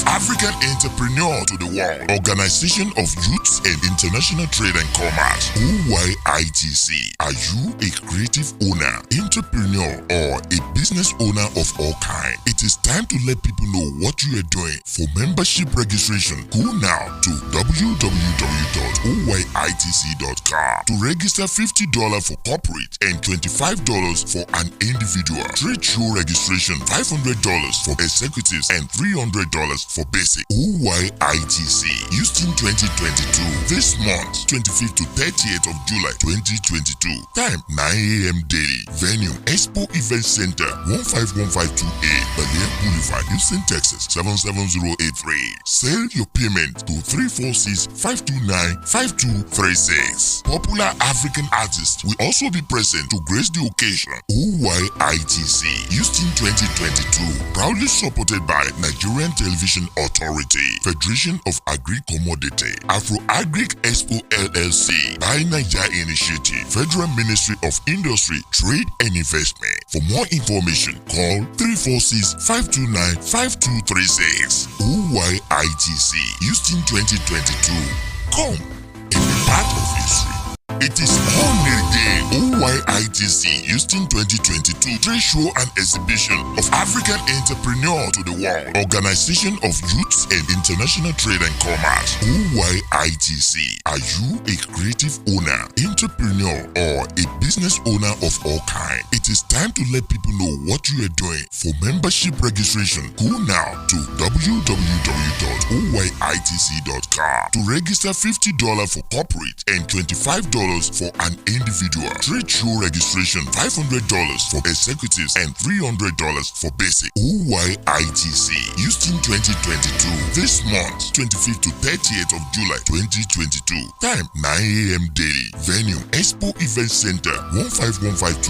of African entrepreneur to the world, Organization of Youths and International Trade and Commerce, Oiitc. Are you a creative owner, entrepreneur, or a business owner of all kinds? It is time to let people know what you are doing. For membership registration, go now to www.oiitc.com to register $50 for corporate and $25 for an individual. Trade show registration $500 for executives and $300 for basic. Oiitc, Houston 2022. This month, 25th to 30th of July 2022. Time 9 a.m. daily. Venue Expo Event Center 151528 Balear Boulevard, Houston, Texas 77083. Send your payment to 346-529-5236. Popular African artists will also be present to grace the occasion. Oiitc, Houston 2022. Proudly supported by Nigerian Television Authority, Federation of Agri-Commodity, Afro-Agric Expo LLC, by Niger Initiative, Federal Ministry of Industry, Trade and Investment. For more information, call 346-529-5236. Oiitc, Houston 2022. Come and be part of history. It is Honor Day. Oiitc Houston 2022 Trade Show and Exhibition of African Entrepreneur to the World, Organization of Youths and International Trade and Commerce. Oiitc. Are you a creative owner, entrepreneur, or a business owner of all kinds? It is time to let people know what you are doing. For membership registration, go now to www.oiitc.com to register $50 for corporate and $25 for an individual. Trade show registration $500 for executives and $300 for basic. Oiitc, Houston 2022. This month, 25th to 30th of July 2022. Time 9 a.m. daily. Venue Expo Event Center 151528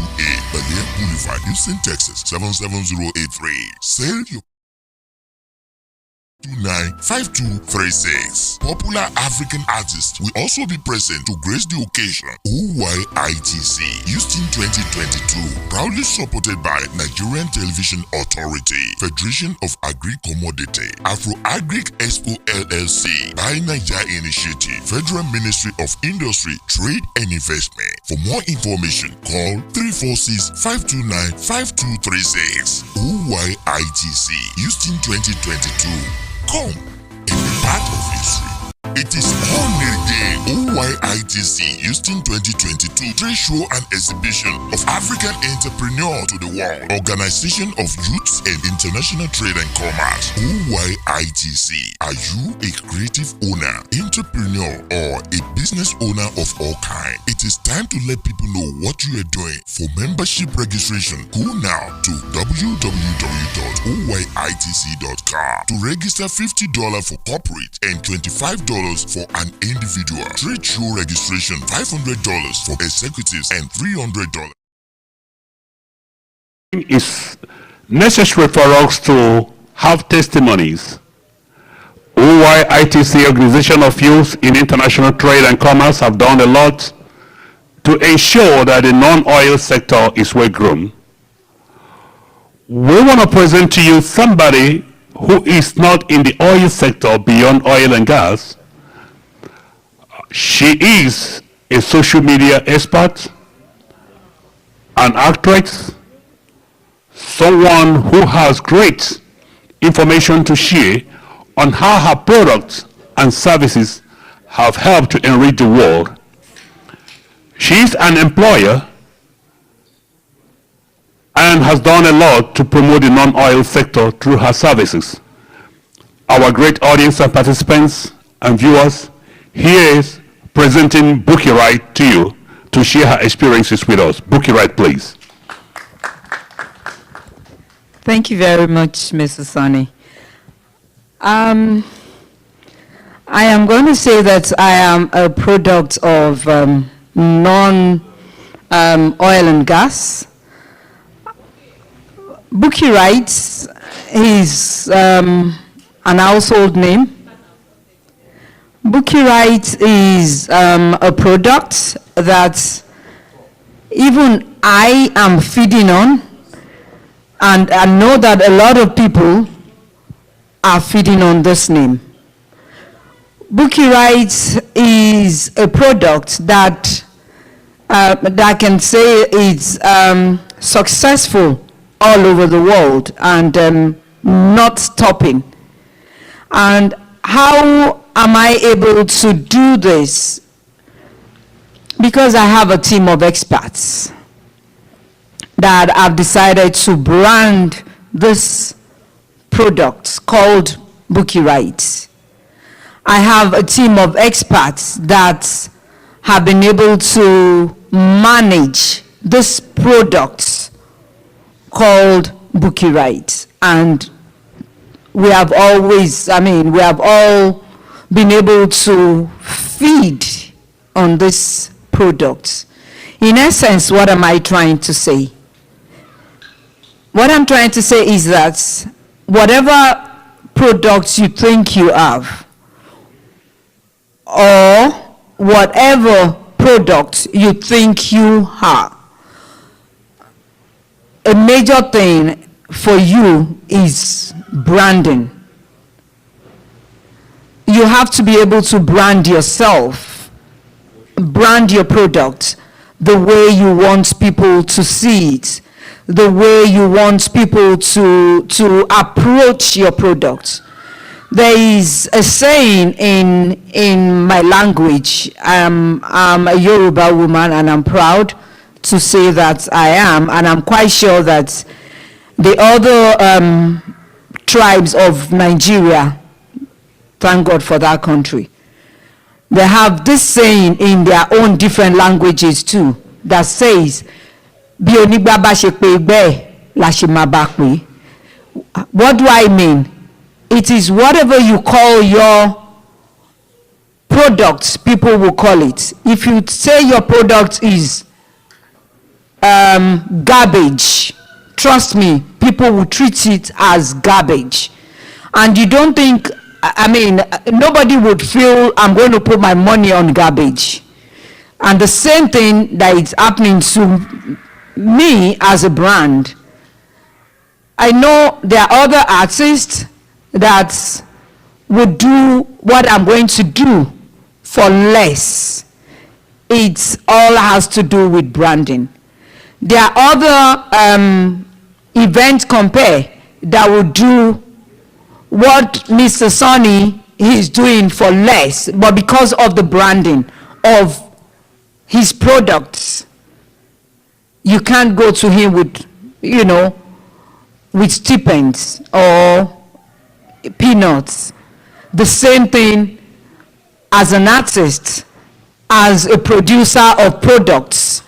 Balear Boulevard, Houston, Texas 77083. Sell your 295236. Popular African artists will also be present to grace the occasion. Oiitc, Houston 2022. Proudly supported by Nigerian Television Authority, Federation of Agri-Commodity, Afro-Agric Expo LLC, by Niger Initiative, Federal Ministry of Industry, Trade and Investment. For more information, call 346-529-5236. Oiitc, Houston 2022. Come and be part of history. It is Honor Day. Oiitc Houston 2022 Trade Show and Exhibition of African Entrepreneur to the World, Organization of Youths and International Trade and Commerce. Oiitc. Are you a creative owner, entrepreneur, or a business owner of all kinds? It is time to let people know what you are doing. For membership registration, go now to www.oiitc.com to register $50 for corporate and $25 for an individual. Trade show registration $500 for executives and $300. It's necessary for us to have testimonies. Oiitc, Organization of Youth in International Trade and Commerce, have done a lot to ensure that the non-oil sector is well grown. We want to present to you somebody who is not in the oil sector beyond oil and gas. She is a social media expert, an actress, someone who has great information to share on how her products and services have helped to enrich the world. She is an employer and has done a lot to promote the non-oil sector through her services. Our great audience and participants and viewers, here is presenting Bookie Wright to you to share her experiences with us. Bookie Wright, please. Thank you very much, Mr. Sonny. I am going to say that I am a product of non-oil and gas. Bookie Wright is an household name. Bookie Wright is a product that even I am feeding on, and I know that a lot of people are feeding on this name. Oiitc is a product that I can say is successful all over the world and not stopping. And how am I able to do this? Because I have a team of experts that have decided to brand this product called Oiitc. I have a team of experts that have been able to manage this product called Oiitc, and we have all been able to feed on this product. In essence, what am I trying to say? What I'm trying to say is that whatever products you think you have, or whatever product you think you are, a major thing for you is branding. You have to be able to brand yourself, brand your product the way you want people to see it, the way you want people to approach your product. There is a saying in my language. I'm a Yoruba woman, and I'm proud to say that I am, and I'm quite sure that the other tribes of Nigeria, thank God for that country, they have this saying in their own different languages too, that says, "Bí onígbá bá ṣe pé bẹ́ẹ̀ la ṣe máa bá pé." What do I mean? It is whatever you call your product, people will call it. If you say your product is garbage, trust me, people will treat it as garbage. And you don't think, nobody would feel I'm going to put my money on garbage. And the same thing that is happening to me as a brand. I know there are other artists that would do what I'm going to do for less. It all has to do with branding. There are other event compare that will do what Mr. Sonny is doing for less, but because of the branding of his products, you can't go to him with, with stipends or peanuts. The same thing as an artist, as a producer of products,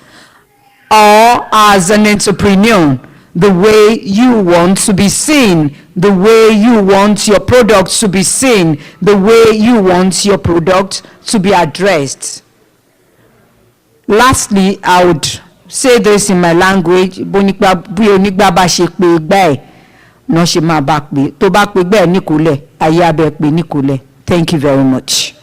or as an entrepreneur, the way you want to be seen, the way you want your product to be seen, the way you want your product to be addressed. Lastly, I would say this in my language, thank you very much.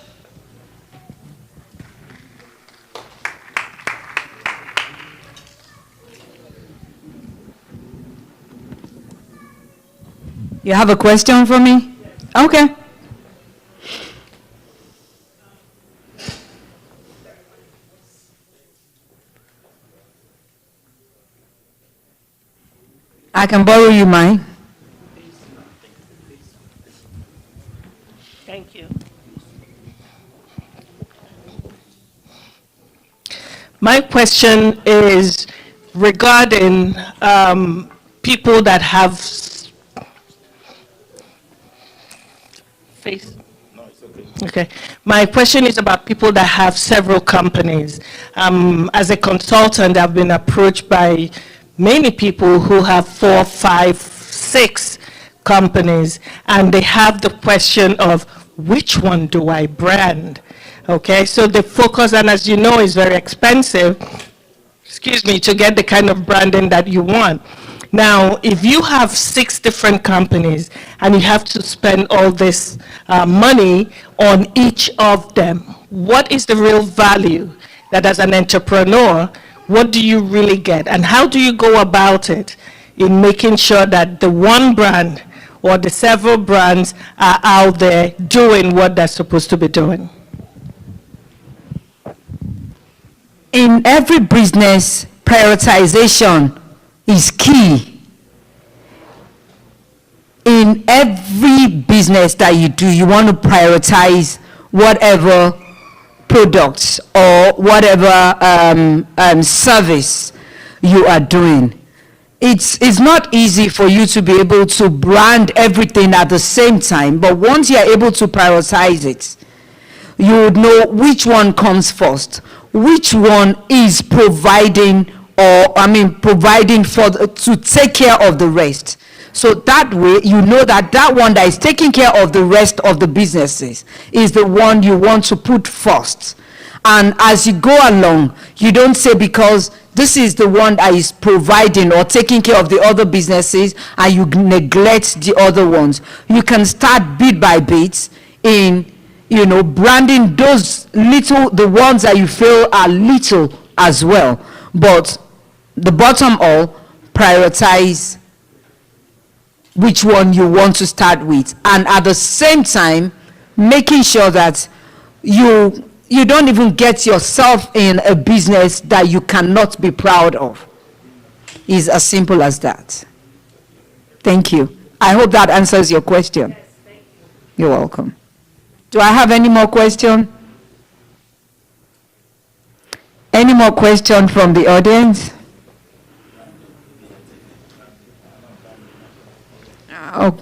You have a question for me? Okay. I can borrow you mine. Thank you. My question is regarding people that have face. No, it's okay. Okay. My question is about people that have several companies. As a consultant, I've been approached by many people who have 4, 5, 6 companies, and they have the question of which one do I brand? Okay, so the focus, and as you know, is very expensive, to get the kind of branding that you want. Now, if you have 6 different companies and you have to spend all this money on each of them, what is the real value that as an entrepreneur, what do you really get? And how do you go about it in making sure that the one brand or the several brands are out there doing what they're supposed to be doing? In every business, prioritization is key. In every business that you do, you want to prioritize whatever products or whatever service you are doing. It's not easy for you to be able to brand everything at the same time, but once you're able to prioritize it, you would know which one comes first, which one is providing providing to take care of the rest. So that way, you know that that one that is taking care of the rest of the businesses is the one you want to put first. And as you go along, you don't say because this is the one that is providing or taking care of the other businesses and you neglect the other ones. You can start bit by bit in, branding those the ones that you feel are little as well. But the bottom all, prioritize which one you want to start with, and at the same time making sure that you don't even get yourself in a business that you cannot be proud of. It's as simple as that. Thank you. I hope that answers your question. Yes, thank you. You're welcome. Do I have any more questions? Any more questions from the audience? Oh.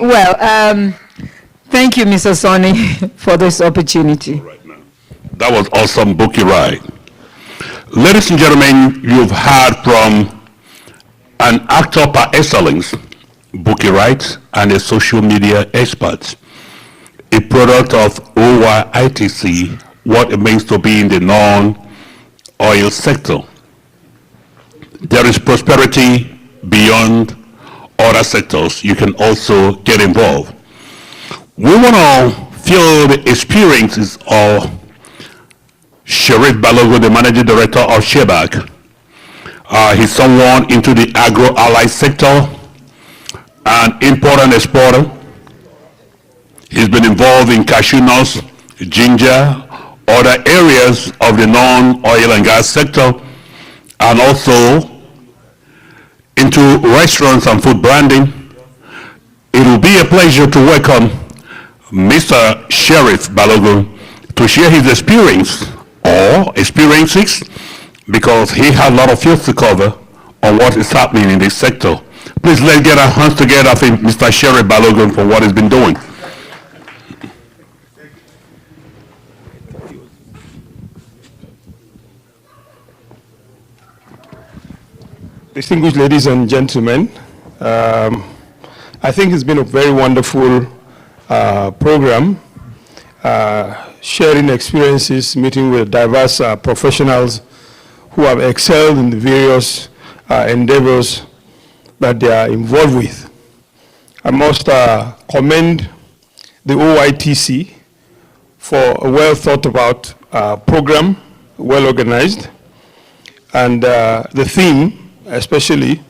Well, thank you, Mr. Sonny, for this opportunity. That was awesome, Bookie Ride. Ladies and gentlemen, you've heard from an actor par excellence, Bookie Ride, and a social media expert, a product of Oiitc, what it means to be in the non-oil sector. There is prosperity beyond other sectors. You can also get involved. We want to feel the experiences of Sheriff Balogun, the Managing Director of Shebag. He's someone into the agro-allied sector, an import and exporter. He's been involved in cashew nuts, ginger, other areas of the non-oil and gas sector, and also into restaurants and food branding. It will be a pleasure to welcome Mr. Sheriff Balogun to share his experience or experiences, because he has a lot of fields to cover on what is happening in this sector. Please let's get our hands together for Mr. Sheriff Balogun for what he's been doing. Distinguished ladies and gentlemen, I think it's been a very wonderful program, sharing experiences, meeting with diverse professionals who have excelled in the various endeavors that they are involved with. I must commend the Oiitc for a well thought about program, well organized, and the theme, especially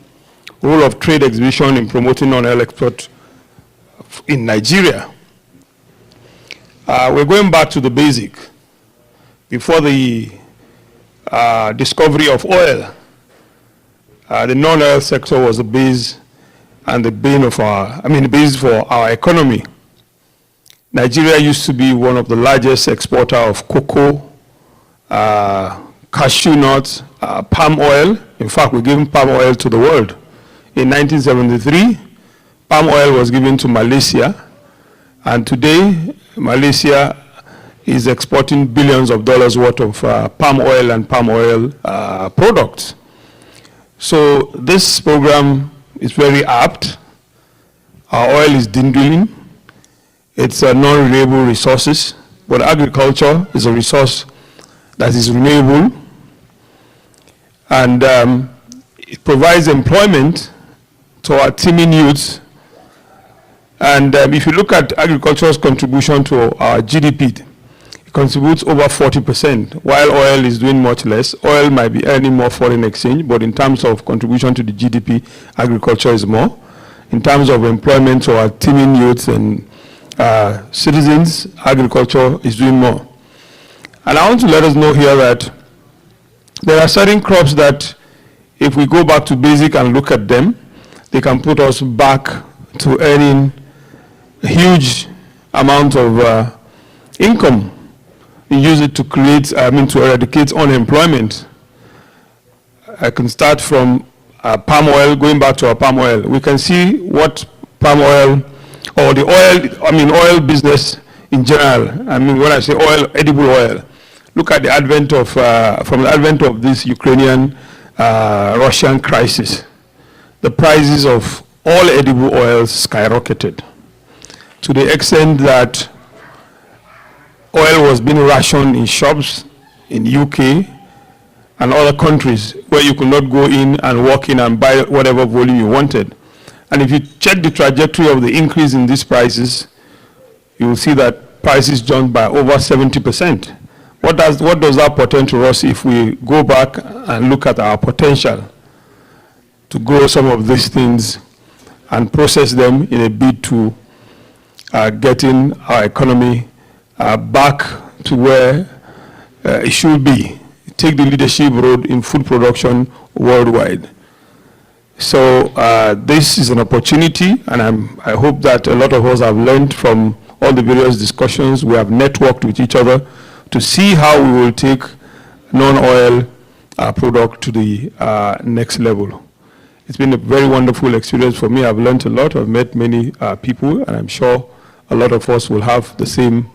role of trade exhibition in promoting non-oil export in Nigeria. We're going back to the basic. Before the discovery of oil, the non-oil sector was the base and the bane of the base for our economy. Nigeria used to be one of the largest exporter of cocoa, cashew nuts, palm oil. In fact, we're giving palm oil to the world. In 1973, palm oil was given to Malaysia, and today, Malaysia is exporting billions of dollars worth of palm oil and palm oil products. So this program is very apt. Our oil is dwindling. It's a non-renewable resources, but agriculture is a resource that is renewable, and it provides employment to our teeming youths. And if you look at agriculture's contribution to our GDP, it contributes over 40%, while oil is doing much less. Oil might be earning more foreign exchange, but in terms of contribution to the GDP, agriculture is more. in terms of employment to our teeming youths and citizens, agriculture is doing more. And I want to let us know here that there are certain crops that if we go back to basic and look at them, they can put us back to earning a huge amount of income. We use it to create, to eradicate unemployment. I can start from palm oil, going back to our palm oil. We can see what palm oil or the oil, oil business in general. When I say oil, edible oil. Look at the advent of, from the advent of this Ukrainian Russian crisis. The prices of all edible oils skyrocketed to the extent that oil was being rationed in shops in UK and other countries where you could not go in and walk in and buy whatever volume you wanted. And if you check the trajectory of the increase in these prices, you will see that prices jumped by over 70%. What does that portend to us if we go back and look at our potential to grow some of these things and process them in a bid to getting our economy back to where it should be? Take the leadership road in food production worldwide. So this is an opportunity, and I hope that a lot of us have learned from all the various discussions. We have networked with each other to see how we will take non-oil product to the next level. It's been a very wonderful experience for me. I've learned a lot. I've met many people, and I'm sure a lot of us will have the same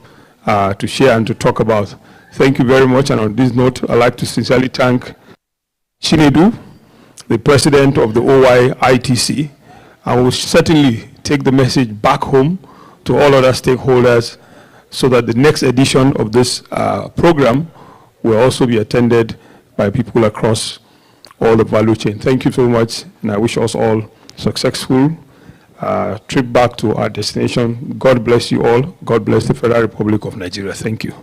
to share and to talk about. Thank you very much. And on this note, I'd like to sincerely thank Chinedu, the president of the Oiitc. I will certainly take the message back home to all other stakeholders so that the next edition of this program will also be attended by people across all the value chain. Thank you so much, and I wish us all successful trip back to our destination. God bless you all. God bless the Federal Republic of Nigeria. Thank you.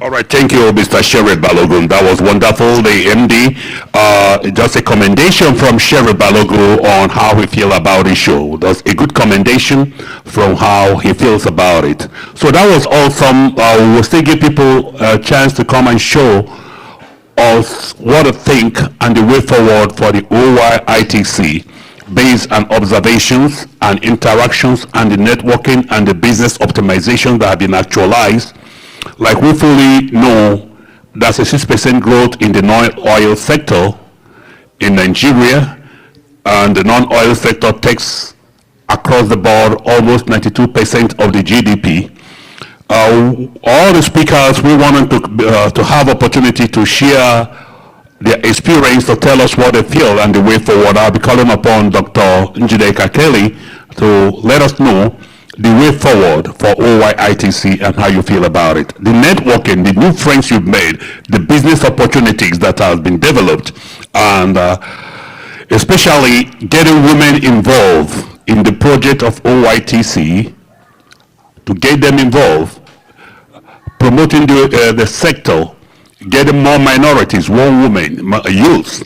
All right, thank you, Mr. Sheriff Balogun. That was wonderful. The MD, just a commendation from Sheriff Balogun on how he feels about the show. That's a good commendation from how he feels about it. So that was awesome. We will still give people a chance to come and show us what to think and the way forward for the Oiitc based on observations and interactions and the networking and the business optimization that have been actualized. Like we fully know, there's a 6% growth in the non-oil sector in Nigeria, and the non-oil sector takes across the board almost 92% of the GDP. All the speakers, we wanted to have opportunity to share their experience, to tell us what they feel and the way forward. I'll be calling upon Dr. Njideka Kelly to let us know the way forward for Oiitc and how you feel about it. The networking, the new friends you've made, the business opportunities that have been developed, and especially getting women involved in the project of Oiitc, to get them involved, promoting the sector, getting more minorities, more women, youth,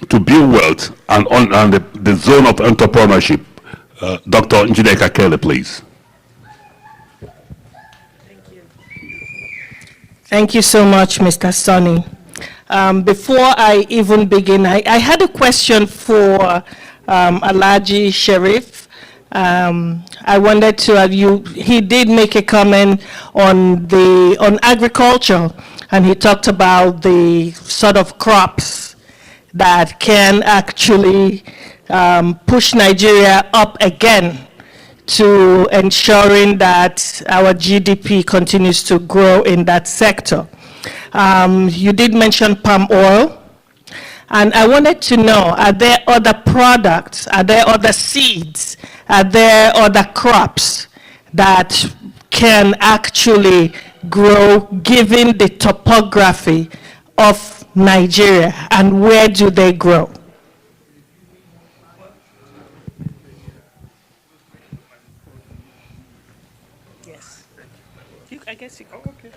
to build wealth and on the zone of entrepreneurship. Dr. Njideka Kelly, please. Thank you so much, Mr. Sonny. Before I even begin, I had a question for Alhaji Sheriff. I wanted to have you, he did make a comment on agriculture, and he talked about the sort of crops that can actually push Nigeria up again to ensuring that our GDP continues to grow in that sector. You did mention palm oil, and I wanted to know, are there other products, are there other seeds, are there other crops that can actually grow given the topography of Nigeria, and where do they grow? I guess you can. Okay.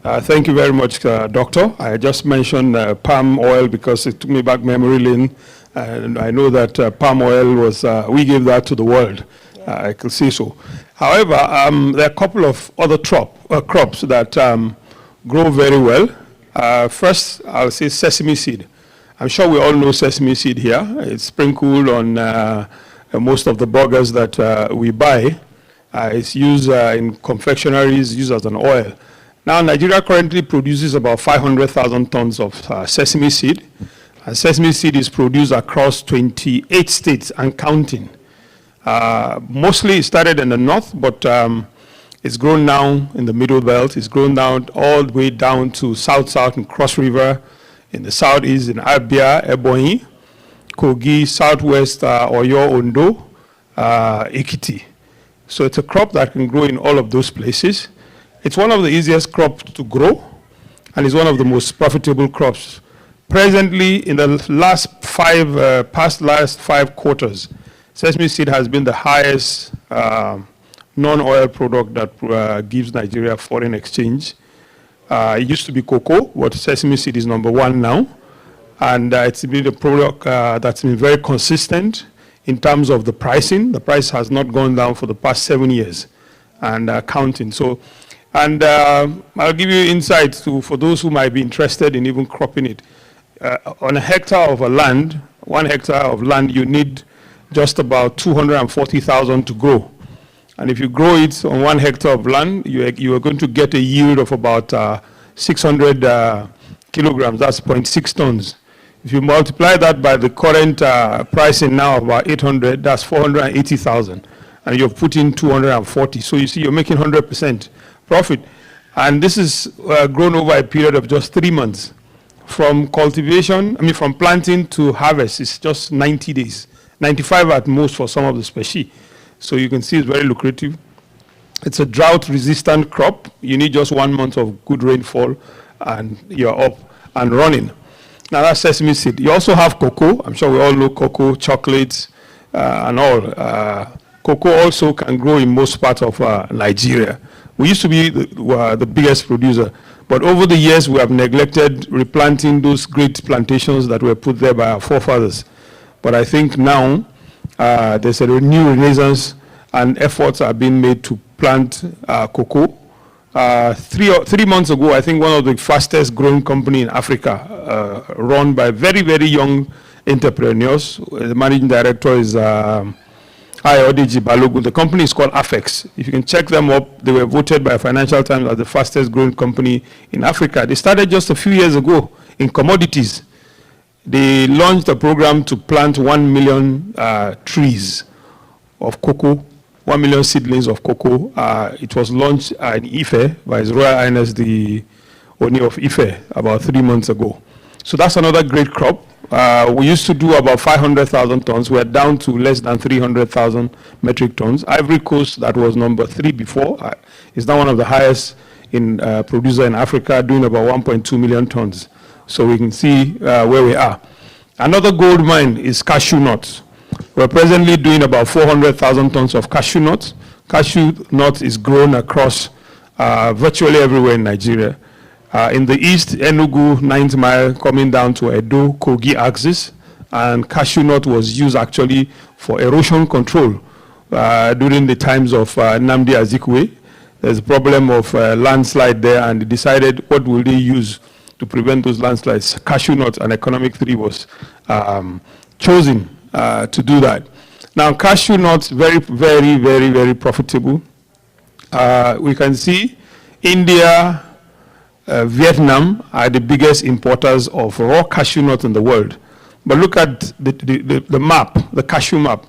Thank you very much, Doctor. I just mentioned palm oil because it took me back memory lane, and I know that palm oil was, we gave that to the world. I can see so. However, there are a couple of other crops that grow very well. First, I'll say sesame seed. I'm sure we all know sesame seed here. It's sprinkled on most of the burgers that we buy. It's used in confectionaries, used as an oil. Now, Nigeria currently produces about 500,000 tons of sesame seed. And sesame seed is produced across 28 states and counting. Mostly it started in the north, but it's grown now in the middle belt. It's grown down all the way down to south in Cross River, in the southeast in Abia, Ebonyi, Kogi, southwest Oyo, Ondo, Oiitc. So it's a crop that can grow in all of those places. It's one of the easiest crops to grow, and it's one of the most profitable crops. Presently, in the last last five quarters, sesame seed has been the highest non-oil product that gives Nigeria foreign exchange. It used to be cocoa, but sesame seed is #1 now. And it's been a product that's been very consistent in terms of the pricing. The price has not gone down for the past 7 years and counting. So, and I'll give you insights for those who might be interested in even cropping it. On a hectare of land, 1 hectare of land, you need just about 240,000 to grow. And if you grow it on 1 hectare of land, you are going to get a yield of about 600 kilograms. That's 0.6 tons. If you multiply that by the current pricing now of about 800, that's 480,000. And you've put in 240. So you see, you're making 100% profit. And this is grown over a period of just 3 months. From from planting to harvest, it's just 90 days. 95 at most for some of the species. So you can see it's very lucrative. It's a drought-resistant crop. You need just 1 month of good rainfall, and you're up and running. Now that's sesame seed. You also have cocoa. I'm sure we all know cocoa, chocolates, and all. Cocoa also can grow in most parts of Nigeria. We used to be the biggest producer, but over the years we have neglected replanting those great plantations that were put there by our forefathers. But I think now there's a new renaissance, and efforts are being made to plant cocoa. 3 months ago, I think one of the fastest growing company in Africa, run by very, very young entrepreneurs. The managing director is Oiitc Balogun. The company is called Afex. If you can check them up, they were voted by Financial Times as the fastest growing company in Africa. They started just a few years ago in commodities. They launched a program to plant 1 million trees of cocoa, 1 million seedlings of cocoa. It was launched in Ife by His Royal Highness the Oni of Ife about 3 months ago. So that's another great crop. We used to do about 500,000 tons. We're down to less than 300,000 metric tons. Ivory Coast, that was #3 before, is now one of the highest in producer in Africa, doing about 1.2 million tons. So we can see where we are. Another gold mine is cashew nuts. We're presently doing about 400,000 tons of cashew nuts. Cashew nut is grown across virtually everywhere in Nigeria. In the east, Enugu, 9th mile, coming down to Edo, Kogi axis, and cashew nut was used actually for erosion control during the times of Nnamdi Azikiwe. There's a problem of landslide there, and they decided what will they use to prevent those landslides. Cashew nut and economic theory was chosen to do that. Now, cashew nuts, very, very, very, very profitable. We can see India, Vietnam are the biggest importers of raw cashew nuts in the world. But look at the map, the cashew map.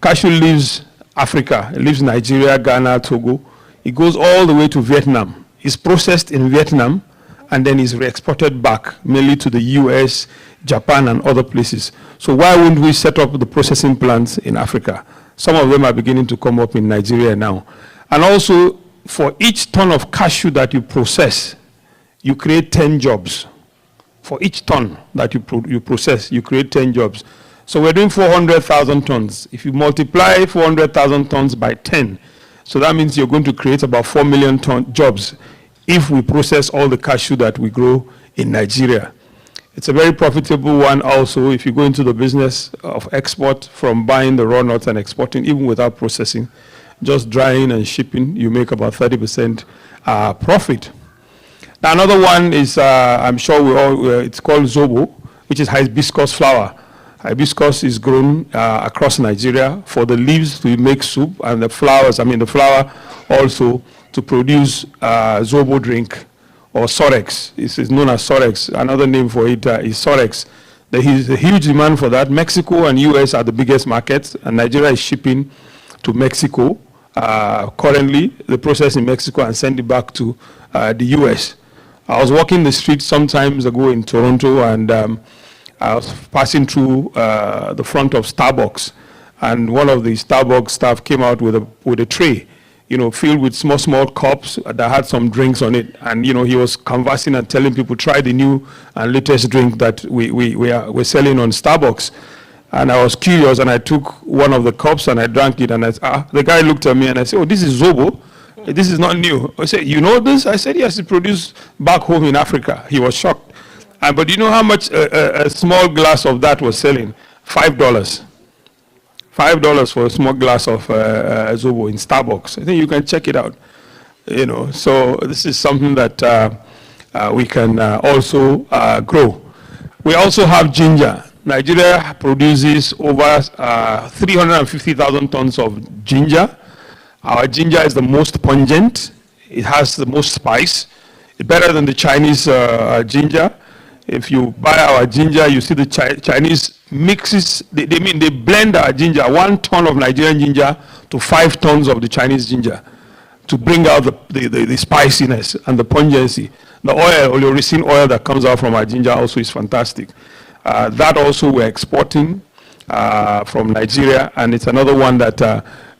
Cashew leaves Africa, it leaves Nigeria, Ghana, Togo. It goes all the way to Vietnam. It's processed in Vietnam, and then is re-exported back, mainly to the US, Japan, and other places. So why wouldn't we set up the processing plants in Africa? Some of them are beginning to come up in Nigeria now. And also, for each ton of cashew that you process, you create 10 jobs. For each ton that you process, you create 10 jobs. So we're doing 400,000 tons. If you multiply 400,000 tons by 10, so that means you're going to create about 4 million jobs if we process all the cashew that we grow in Nigeria. It's a very profitable one also if you go into the business of export, from buying the raw nuts and exporting, even without processing, just drying and shipping, you make about 30% profit. Now, another one is, I'm sure we all, it's called zobo, which is hibiscus flower. Hibiscus is grown across Nigeria for the leaves to make soup, and the flowers, the flower also to produce zobo drink, or Sorex. It's known as Sorex. Another name for it is Sorex. There is a huge demand for that. Mexico and US are the biggest markets, and Nigeria is shipping to Mexico. Currently, the process in Mexico and send it back to the US. I was walking the street some times ago in Toronto, and I was passing through the front of Starbucks, and one of the Starbucks staff came out with a tray, filled with small cups that had some drinks on it. And, he was conversing and telling people, try the new and latest drink that we're selling on Starbucks. And I was curious, and I took one of the cups and I drank it. And the guy looked at me and I said, oh, this is Zobo. This is not new. I said, you know this? I said, yes, it's produced back home in Africa. He was shocked. But you know how much a small glass of that was selling? $5. $5 for a small glass of Zobo in Starbucks. I think you can check it out. So this is something that we can also grow. We also have ginger. Nigeria produces over 350,000 tons of ginger. Our ginger is the most pungent. It has the most spice. It's better than the Chinese ginger. If you buy our ginger, you see the Chinese mixes, they blend our ginger, 1 ton of Nigerian ginger to 5 tons of the Chinese ginger to bring out the spiciness and the pungency. The oil, oleoresin oil that comes out from our ginger also is fantastic. That also we're exporting from Nigeria, and it's another one that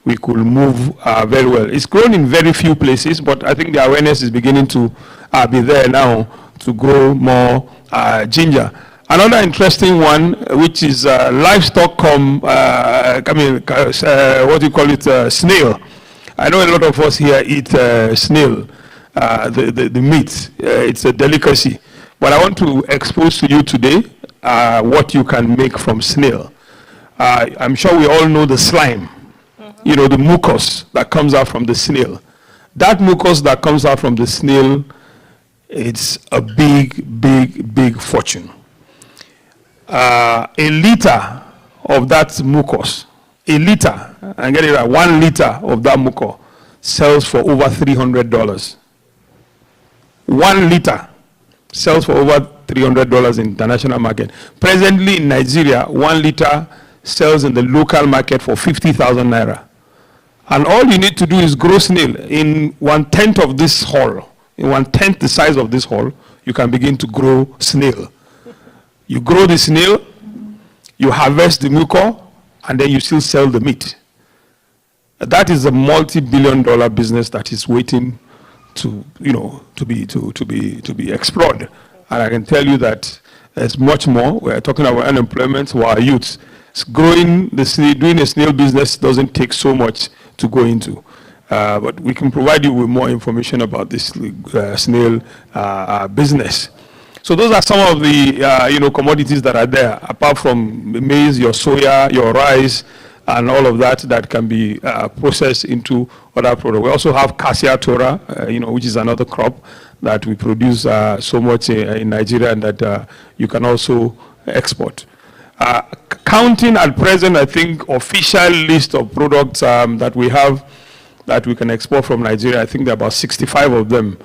we could move very well. It's grown in very few places, but I think the awareness is beginning to be there now to grow more ginger. Another interesting one, which is livestock what do you call it, snail. I know a lot of us here eat snail, the meat. It's a delicacy. But I want to expose to you today what you can make from snail. I'm sure we all know the slime, the mucus that comes out from the snail. That mucus that comes out from the snail, it's a big fortune. A liter of that mucus, and get it right, 1 liter of that mucus sells for over $300. 1 liter sells for over $300 in international market. Presently in Nigeria, 1 liter sells in the local market for 50,000 naira. And all you need to do is grow snail in 1/10 of this hall. In 1/10 the size of this hall, you can begin to grow snail. You grow the snail, you harvest the mucus, and then you still sell the meat. That is a multi-billion-dollar business that is waiting to be explored. And I can tell you that there's much more. We're talking about unemployment for our youths. Doing a snail business doesn't take so much to go into. But we can provide you with more information about this snail business. So those are some of the commodities that are there, apart from maize, your soya, your rice, and all of that can be processed into other products. We also have cassia tora, which is another crop that we produce so much in Nigeria, and that you can also export. Counting at present, I think, official list of products that we have that we can export from Nigeria, I think there are about 65 of them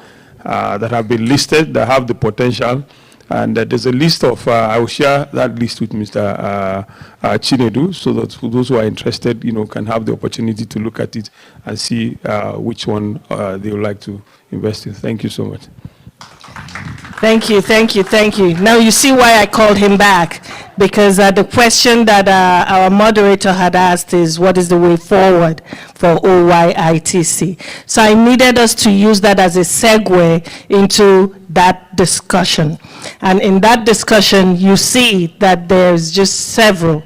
that have been listed, that have the potential. And there's a list of, I will share that list with Mr. Chinedu, so that those who are interested, can have the opportunity to look at it and see which one they would like to invest in. Thank you so much. Thank you. Now you see why I called him back, because the question that our moderator had asked is, what is the way forward for Oiitc? So I needed us to use that as a segue into that discussion. And in that discussion, you see that there's just several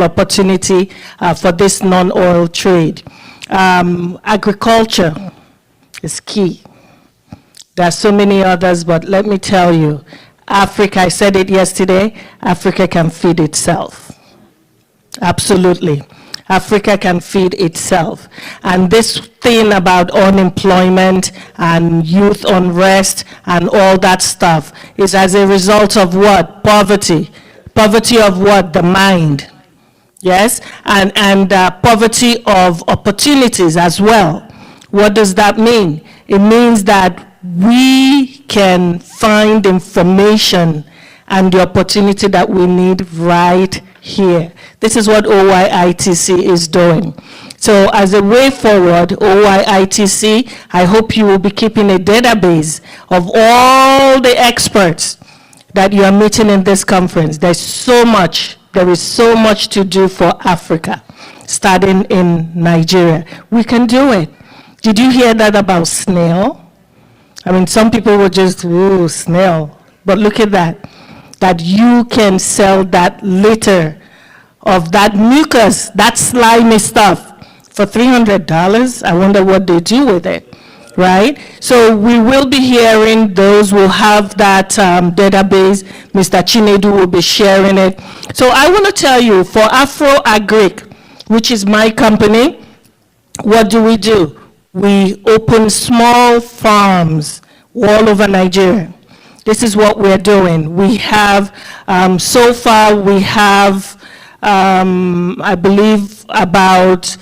opportunity for this non-oil trade. Agriculture is key. There are so many others, but let me tell you, Africa, I said it yesterday, Africa can feed itself. Absolutely. Africa can feed itself. And this thing about unemployment and youth unrest and all that stuff is as a result of what? Poverty. Poverty of what? The mind. Yes? And poverty of opportunities as well. What does that mean? It means that we can find information and the opportunity that we need right here. This is what Oiitc is doing. So as a way forward, Oiitc, I hope you will be keeping a database of all the experts that you are meeting in this conference. There is so much to do for Africa, starting in Nigeria. We can do it. Did you hear that about snail? I mean, some people were just, ooh, snail. But look at that. That you can sell that litter of that mucus, that slimy stuff, for $300. I wonder what they do with it, right? So we will be hearing those who have that database. Mr. Chinedu will be sharing it. So I want to tell you, for Afro Agric, which is my company, what do? We open small farms all over Nigeria. This is what we're doing. We have, so far we have, I believe, about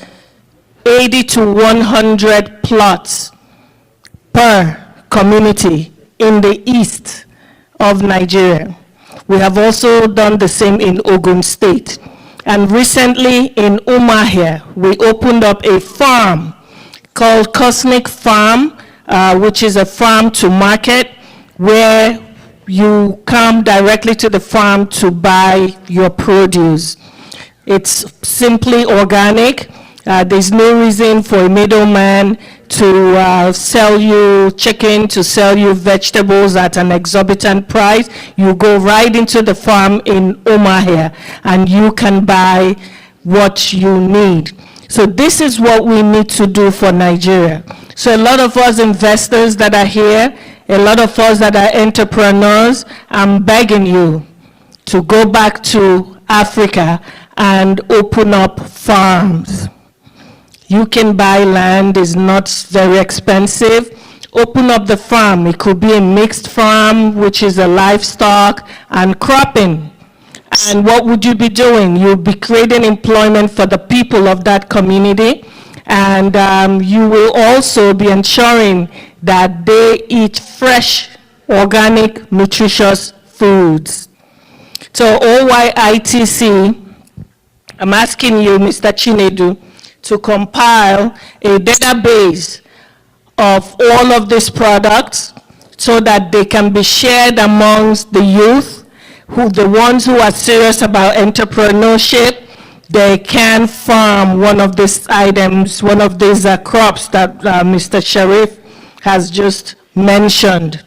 80 to 100 plots per community in the east of Nigeria. We have also done the same in Ogun State. And recently in Umahia, we opened up a farm called Cosmic Farm, which is a farm to market where you come directly to the farm to buy your produce. It's simply organic. There's no reason for a middleman to sell you chicken, to sell you vegetables at an exorbitant price. You go right into the farm in Umahia and you can buy what you need. So this is what we need to do for Nigeria. So a lot of us investors that are here, a lot of us that are entrepreneurs, I'm begging you to go back to Africa and open up farms. You can buy land, it's not very expensive. Open up the farm. It could be a mixed farm, which is a livestock and cropping. And what would you be doing? You'll be creating employment for the people of that community. And you will also be ensuring that they eat fresh, organic, nutritious foods. So Oiitc, I'm asking you, Mr. Chinedu, to compile a database of all of these products so that they can be shared amongst the youth, the ones who are serious about entrepreneurship. They can farm one of these items, one of these crops that Mr. Sharif has just mentioned.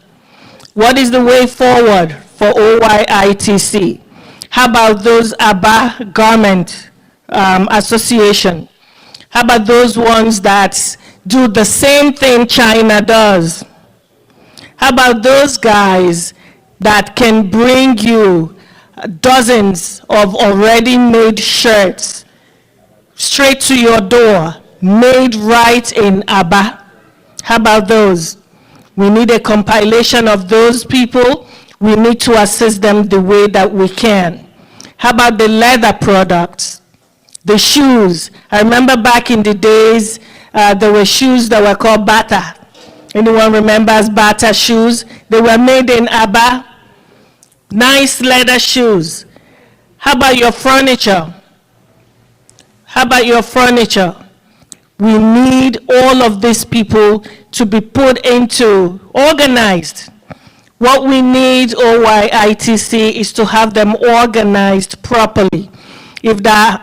What is the way forward for Oiitc? How about those ABBA Garment Association? How about those ones that do the same thing China does? How about those guys that can bring you dozens of already made shirts straight to your door, made right in ABBA? How about those? We need a compilation of those people. We need to assist them the way that we can. How about the leather products? The shoes. I remember back in the days, there were shoes that were called Bata. Anyone remembers Bata shoes? They were made in ABBA. Nice leather shoes. How about your furniture? How about your furniture? We need all of these people to be put into, organized. What we need, Oiitc, is to have them organized properly. If there are